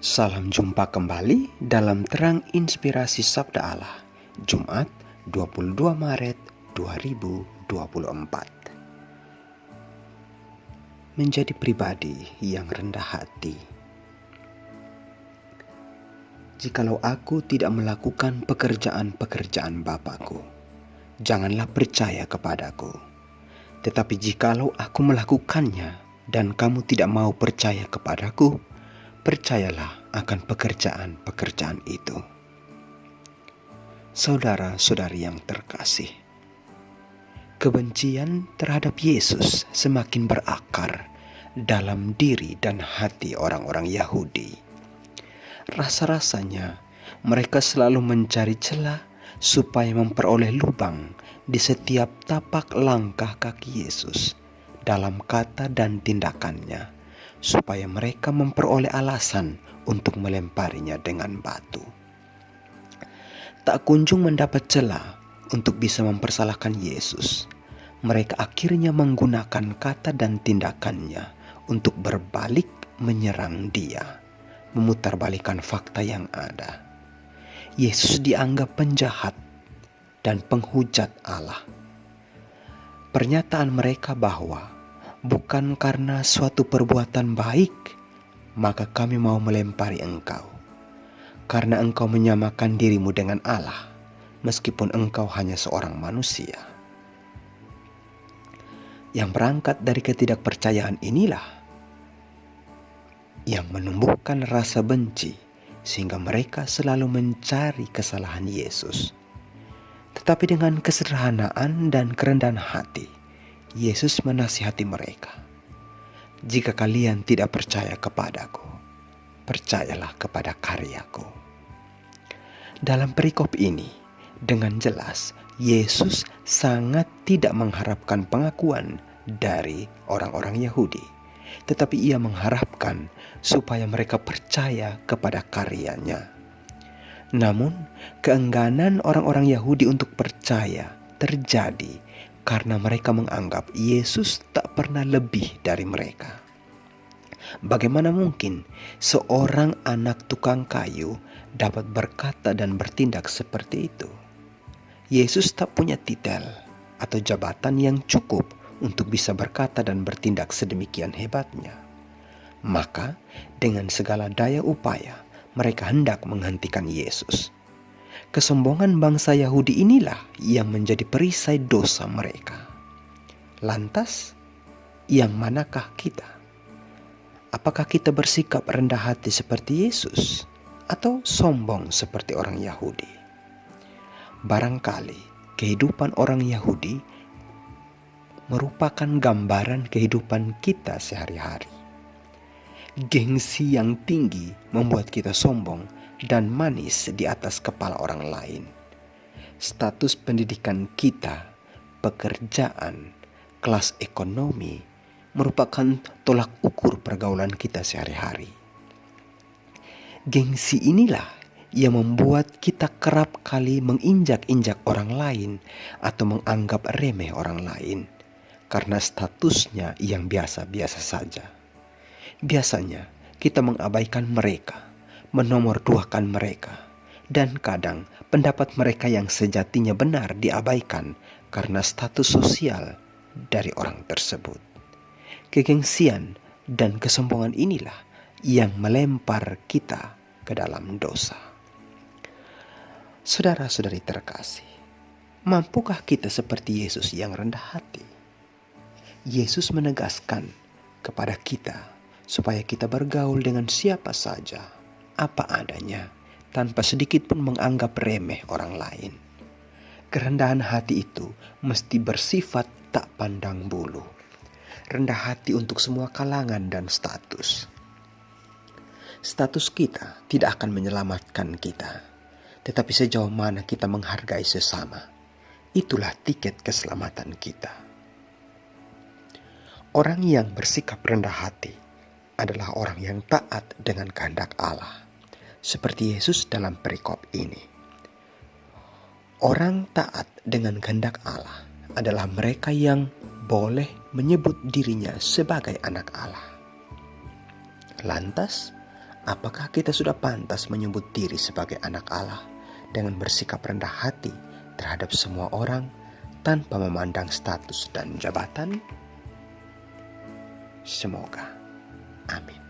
Salam jumpa kembali dalam Terang Inspirasi Sabda Allah, Jumat 22 Maret 2024. Menjadi pribadi yang rendah hati. Jikalau aku tidak melakukan pekerjaan-pekerjaan Bapakku, janganlah percaya kepadaku. Tetapi jikalau aku melakukannya dan kamu tidak mau percaya kepadaku, percayalah akan pekerjaan-pekerjaan itu. Saudara-saudari yang terkasih, kebencian terhadap Yesus semakin berakar dalam diri dan hati orang-orang Yahudi. Rasa-rasanya mereka selalu mencari celah supaya memperoleh lubang di setiap tapak langkah kaki Yesus dalam kata dan tindakannya, supaya mereka memperoleh alasan untuk melemparinya dengan batu. Tak kunjung mendapat celah untuk bisa mempersalahkan Yesus. Mereka akhirnya menggunakan kata dan tindakannya untuk berbalik menyerang Dia, memutarbalikkan fakta yang ada. Yesus dianggap penjahat dan penghujat Allah. Pernyataan mereka bahwa bukan karena suatu perbuatan baik, maka kami mau melempari engkau, karena engkau menyamakan dirimu dengan Allah, meskipun engkau hanya seorang manusia. Yang berangkat dari ketidakpercayaan inilah yang menumbuhkan rasa benci, sehingga mereka selalu mencari kesalahan Yesus. Tetapi dengan kesederhanaan dan kerendahan hati, Yesus menasihati mereka. Jika kalian tidak percaya kepadaku, percayalah kepada karyaku. Dalam perikop ini, dengan jelas Yesus sangat tidak mengharapkan pengakuan dari orang-orang Yahudi, tetapi ia mengharapkan supaya mereka percaya kepada karyanya. Namun, keengganan orang-orang Yahudi untuk percaya terjadi karena mereka menganggap Yesus tak pernah lebih dari mereka. Bagaimana mungkin seorang anak tukang kayu dapat berkata dan bertindak seperti itu? Yesus tak punya titel atau jabatan yang cukup untuk bisa berkata dan bertindak sedemikian hebatnya. Maka dengan segala daya upaya mereka hendak menghentikan Yesus. Kesombongan bangsa Yahudi inilah yang menjadi perisai dosa mereka. Lantas, yang manakah kita? Apakah kita bersikap rendah hati seperti Yesus atau sombong seperti orang Yahudi? Barangkali kehidupan orang Yahudi merupakan gambaran kehidupan kita sehari-hari. Gengsi yang tinggi membuat kita sombong dan manis di atas kepala orang lain. Status pendidikan kita, pekerjaan, kelas ekonomi merupakan tolak ukur pergaulan kita sehari-hari. Gengsi inilah yang membuat kita kerap kali menginjak-injak orang lain atau menganggap remeh orang lain karena statusnya yang biasa-biasa saja. Biasanya kita mengabaikan mereka, menomorduakan mereka, dan kadang pendapat mereka yang sejatinya benar diabaikan karena status sosial dari orang tersebut. Kegengsian dan kesombongan inilah yang melempar kita ke dalam dosa. Saudara-saudari terkasih, mampukah kita seperti Yesus yang rendah hati? Yesus menegaskan kepada kita supaya kita bergaul dengan siapa saja, apa adanya, tanpa sedikit pun menganggap remeh orang lain. Kerendahan hati itu mesti bersifat tak pandang bulu. Rendah hati untuk semua kalangan dan status. Status kita tidak akan menyelamatkan kita, tetapi sejauh mana kita menghargai sesama, itulah tiket keselamatan kita. Orang yang bersikap rendah hati adalah orang yang taat dengan kehendak Allah, seperti Yesus dalam perikop ini. Orang taat dengan kehendak Allah adalah mereka yang boleh menyebut dirinya sebagai anak Allah. Lantas, Apakah kita sudah pantas menyebut diri sebagai anak Allah dengan bersikap rendah hati terhadap semua orang tanpa memandang status dan jabatan? Semoga. Amin.